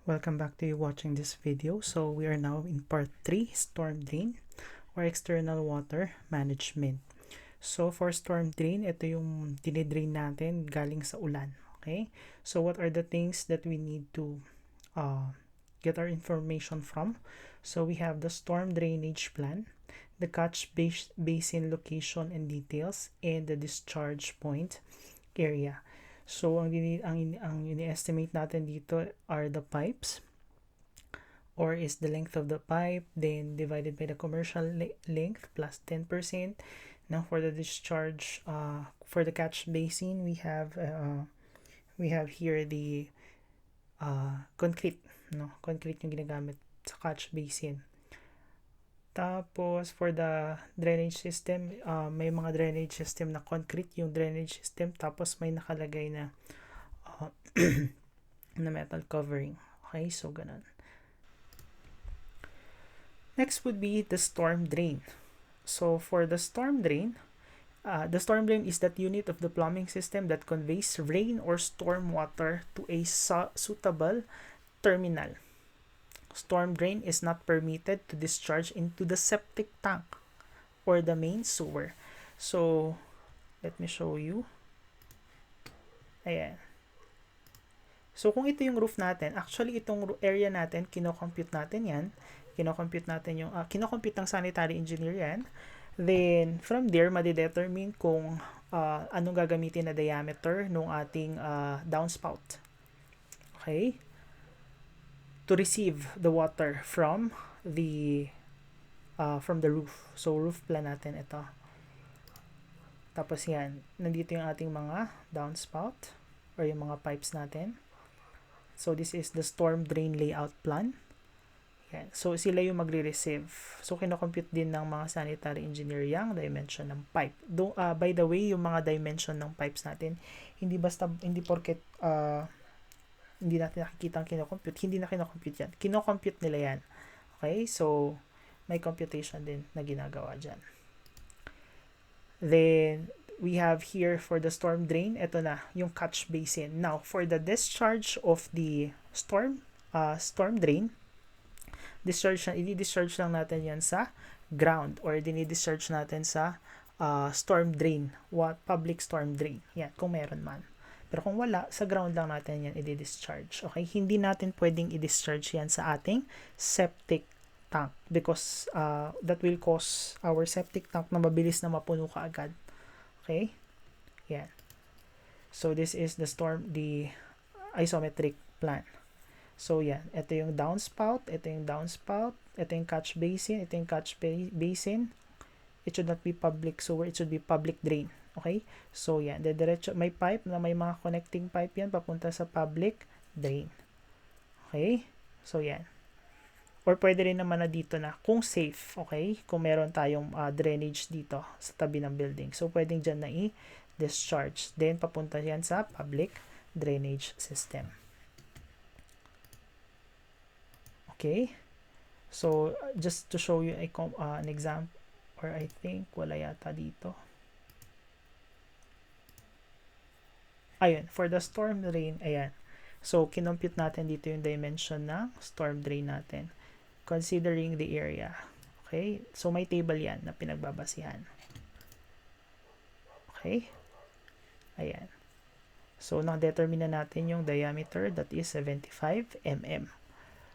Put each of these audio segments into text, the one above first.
Welcome back to you watching this video. So we are now in part 3, storm drain or external water management. So for storm drain, ito yung dinidrain natin galing sa ulan. Okay? So what are the things that we need to get our information from? So we have the storm drainage plan, the basin location and details, and the discharge point area. So ang ini-estimate natin dito are the pipes, or is the length of the pipe, then divided by the commercial length plus 10%. Now for the discharge, for the catch basin, we have here the concrete, no? Concrete yung ginagamit sa catch basin. Tapos for the drainage system, may mga drainage system na concrete yung drainage system, tapos may nakalagay na na metal covering. Okay, so ganun. Next would be the storm drain. So for the storm drain is that unit of the plumbing system that conveys rain or storm water to a suitable terminal. Storm drain is not permitted to discharge into the septic tank or the main sewer. So let me show you. Ayan. So kung ito yung roof natin, actually itong area natin, kino-compute natin yan. Kino-compute natin yung, kino-compute ng sanitary engineer yan. Then, from there, madidetermine kung anong gagamitin na diameter ng ating downspout. Okay? To receive the water from the roof. So, roof plan natin ito. Tapos yan, nandito yung ating mga downspout or yung mga pipes natin. So, this is the storm drain layout plan. Yan. So, sila yung magre-receive. So, kino-compute din ng mga sanitary engineer yung dimension ng pipe. By the way, yung mga dimension ng pipes natin, hindi porket hindi natin nakikita ang kino-compute, hindi na kino-compute yan. Kino-compute nila yan. Okay? So, may computation din na ginagawa dyan. Then, we have here for the storm drain, ito na, yung catch basin. Now, for the discharge of the storm drain, i-discharge lang natin yan sa ground, or dini-discharge natin sa storm drain, public storm drain. Yan, kung meron man. Pero kung wala, sa ground lang natin yan i-discharge. Okay? Hindi natin pwedeng i-discharge yan sa ating septic tank because that will cause our septic tank na mabilis na mapuno kaagad. Okay? Yan. So, this is the isometric plan. So, yan. Ito yung downspout. Ito yung catch basin. Ito yung catch basin. It should not be public sewer. It should be public drain. Okay? So, yan. May pipe na may mga connecting pipe yan papunta sa public drain. Okay? So, yan. Or pwede rin naman na dito na kung safe. Okay? Kung meron tayong drainage dito sa tabi ng building. So, pwedeng dyan na i-discharge. Then, papunta yan sa public drainage system. Okay, so just to show you an example, or I think wala yata dito. Ayun, for the storm drain, ayan. So, kinompute natin dito yung dimension ng storm drain natin, considering the area. Okay, so may table yan na pinagbabasihan. Okay, ayan. So, na-determine na natin yung diameter, that is 75 mm.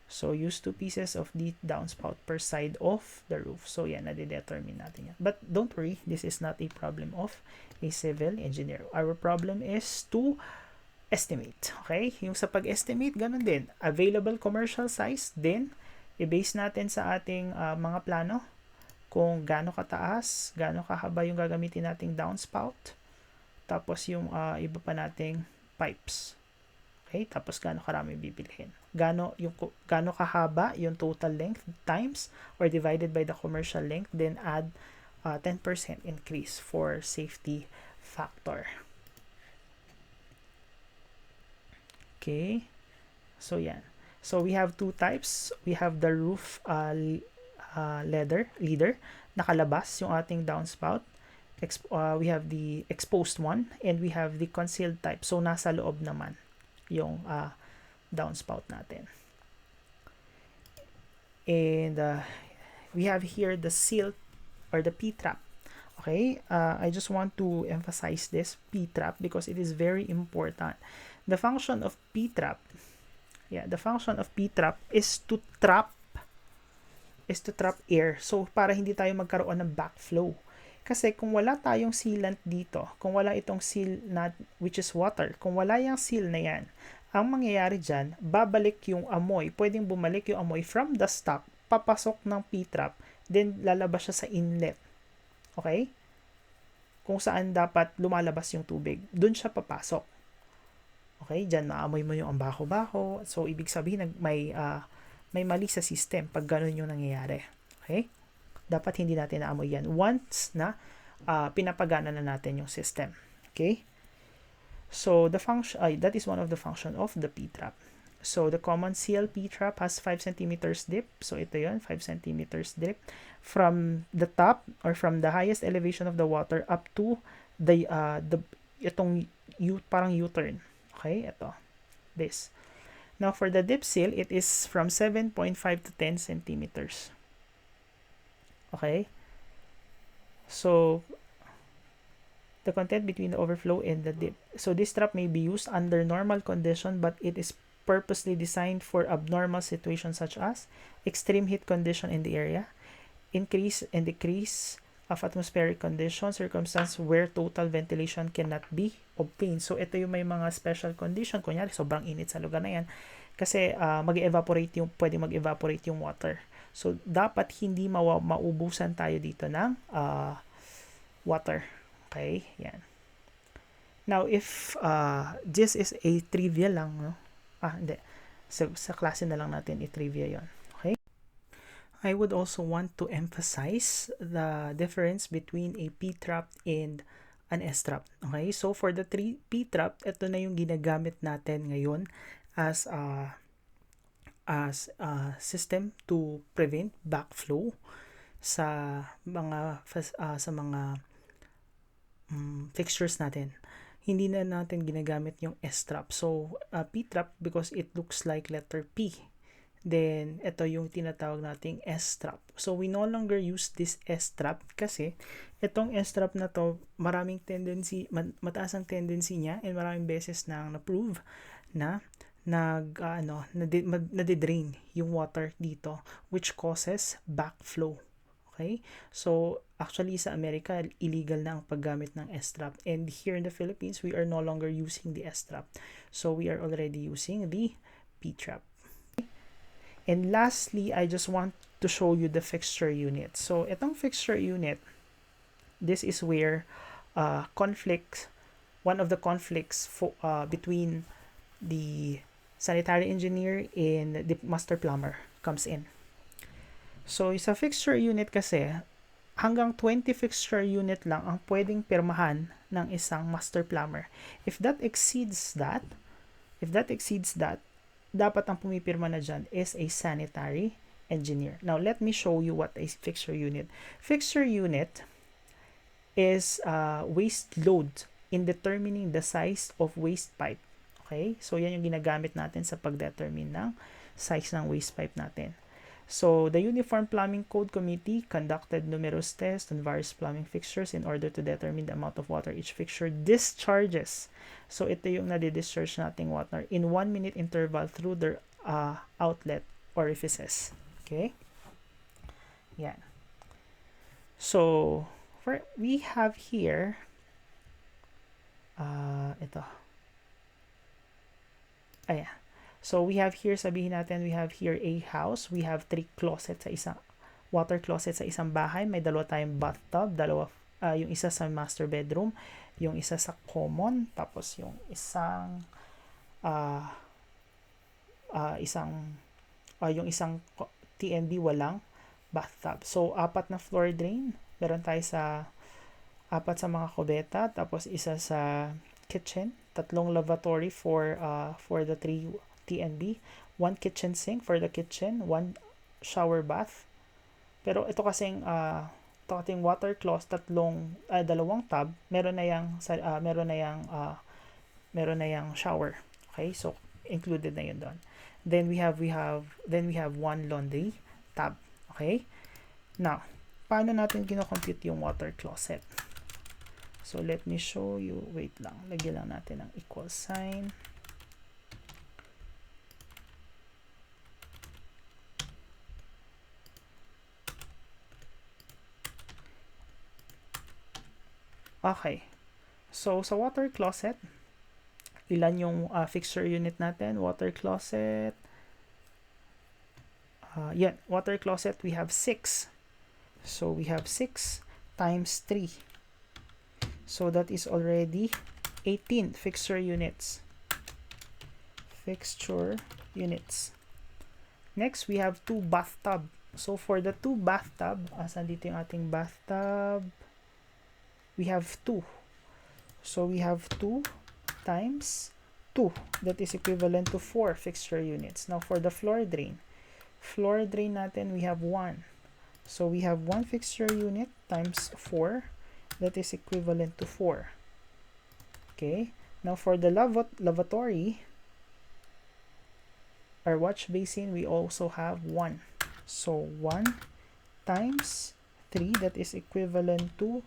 So, use 2 pieces of the downspout per side of the roof. So, yan, nade-determine natin yan. But don't worry, this is not a problem of a civil engineer. Our problem is to estimate. Okay? Yung sa pag-estimate, ganun din. Available commercial size, then, i-base natin sa ating mga plano kung gaano kataas, gaano kahaba yung gagamitin nating downspout, tapos yung iba pa nating pipes. Okay, tapos gaano karami bibilhin. Gaano kahaba yung total length times or divided by the commercial length, then add 10% increase for safety factor. Okay, so yan. So we have two types. We have the roof leader, nakalabas yung ating downspout. We have the exposed one, and we have the concealed type. So nasa loob naman yung downspout natin. And we have here the seal or the P-trap. Okay, I just want to emphasize this P-trap because it is very important. The function of P-trap, the function of P-trap is to trap air. So, para hindi tayo magkaroon ng backflow. Kasi kung wala tayong sealant dito, kung wala itong seal na, which is water, kung wala yung seal na yan, ang mangyayari dyan, babalik yung amoy. Pwedeng bumalik yung amoy from the stock, papasok ng P-trap, then lalabas siya sa inlet. Okay? Kung saan dapat lumalabas yung tubig, dun siya papasok. Okay? Dyan, maamoy mo yung baho-baho. So, ibig sabihin, may mali sa system pag ganun yung nangyayari. Okay? Dapat hindi natin naamoy yan once na pinapagana na natin yung system. Okay? So, the function, that is one of the function of the P-trap. So, the common seal P-trap has 5 centimeters dip. So, ito yun, 5 centimeters dip from the top or from the highest elevation of the water up to the itong parang U-turn. Okay? Ito. This. Now, for the dip seal, it is from 7.5 to 10 centimeters. Okay? So, the content between the overflow and the dip. So, this trap may be used under normal condition, but it is purposely designed for abnormal situations such as extreme heat condition in the area, increase and decrease of atmospheric conditions, circumstance where total ventilation cannot be obtained. So, ito yung may mga special condition. Kunyari, sobrang init sa lugar na yan. Kasi pwede mag-evaporate yung water. So, dapat hindi maubusan tayo dito ng water. Okay? Yan. Now, if this is a trivia lang, no? Hindi. So, sa klase na lang natin i-trivia yon. Okay? I would also want to emphasize the difference between a P-trap and an S-trap. Okay? So, for the P-trap, ito na yung ginagamit natin ngayon as a system to prevent backflow sa mga fixtures natin. Hindi na natin ginagamit yung S-trap. So, P-trap because it looks like letter P. Then, ito yung tinatawag nating S-trap. So, we no longer use this S-trap kasi itong S-trap na to, maraming tendency, mataas ang tendency niya and maraming beses nang na-prove na nade-drain yung water dito which causes backflow. Okay? So, actually sa Amerika, illegal na ang paggamit ng S-trap. And here in the Philippines, we are no longer using the S-trap. So, we are already using the P-trap. Okay? And lastly, I just want to show you the fixture unit. So, itong fixture unit, this is where one of the conflicts between the sanitary engineer and the master plumber comes in. So, sa fixture unit kasi, hanggang 20 fixture unit lang ang pwedeng pirmahan ng isang master plumber. If that exceeds that, dapat ang pumipirma na dyan is a sanitary engineer. Now, let me show you what is fixture unit. Fixture unit is waste load in determining the size of waste pipe. Okay? So, yan yung ginagamit natin sa pag-determine ng size ng waste pipe natin. So, the Uniform Plumbing Code Committee conducted numerous tests on various plumbing fixtures in order to determine the amount of water each fixture discharges. So, ito yung nadi-discharge nating water in 1 minute interval through their outlet orifices. Okay? Yan. So, we have here ito. Ayan. So, we have here, sabihin natin, we have here a house. We have 3 closets sa isang, water closet sa isang bahay. May dalawa tayong bathtub, yung isa sa master bedroom, yung isa sa common, tapos yung isang yung isang TNB walang bathtub. So, 4 na floor drain. Meron tayo sa 4 sa mga kubeta, tapos isa sa kitchen, 3 lavatory for the 3 TNB, 1 kitchen sink for the kitchen, 1 shower bath. Pero ito kasing water closet, 2 tub, meron na yang shower. Okay? So included na 'yun doon. Then we have 1 laundry, bathtub. Okay? Now, paano natin kinocompute yung water closet? So, let me show you. Wait lang. Lagyan lang natin ng equal sign. Okay. So, sa water closet, ilan yung fixture unit natin? Water closet. Yan. Water closet, we have 6. So, we have 6 times 3. So, that is already 18 fixture units. Fixture units. Next, we have 2 bathtub. So, for the 2 bathtub, asan dito yung ating bathtub? We have 2. So, we have 2 times 2. That is equivalent to 4 fixture units. Now, for the floor drain natin, we have 1. So, we have 1 fixture unit times 4. That is equivalent to 4. Okay. Now, for the lavatory, our wash basin, we also have 1. So, 1 times 3, that is equivalent to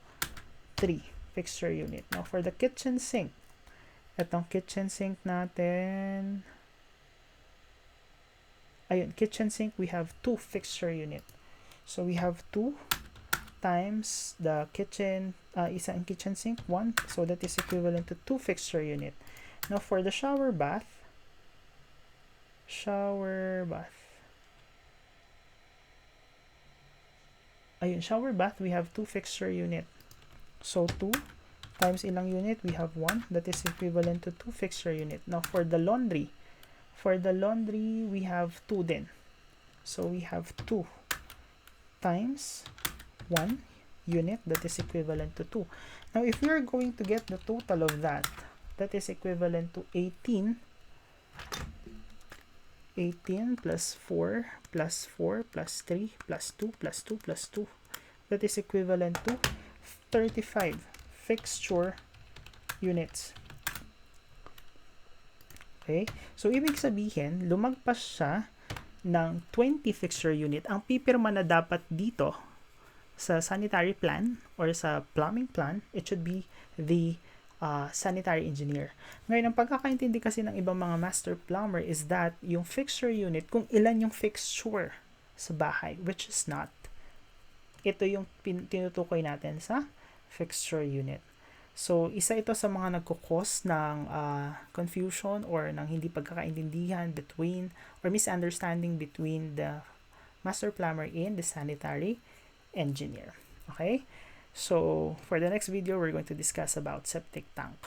3 fixture unit. Now, for the kitchen sink, itong kitchen sink natin, ayun, kitchen sink, we have 2 fixture unit. So, we have 2 times the kitchen, isang kitchen sink, 1. So, that is equivalent to 2 fixture unit. Now, for the shower bath, ayun, shower bath, we have 2 fixture unit. So, 2 times ilang unit? We have 1. That is equivalent to 2 fixture unit. Now, for the laundry, we have 2 din. So, we have 2 times 1 unit. That is equivalent to 2. Now, if we are going to get the total of that is equivalent to 18 plus 4 plus 4 plus 3 plus 2 plus 2 plus 2. That is equivalent to 35 fixture units. Okay? So, ibig sabihin, lumagpas siya ng 20 fixture unit. Ang pipirma na dapat dito sa sanitary plan or sa plumbing plan, it should be the sanitary engineer. Ngayon, ang pagkakaintindi kasi ng ibang mga master plumber is that yung fixture unit, kung ilan yung fixture sa bahay, which is not. Ito yung tinutukoy natin sa fixture unit. So, isa ito sa mga nagkukos ng confusion or ng hindi pagkakaintindihan between or misunderstanding between the master plumber and the sanitary engineer. Okay? So, for the next video, we're going to discuss about septic tank.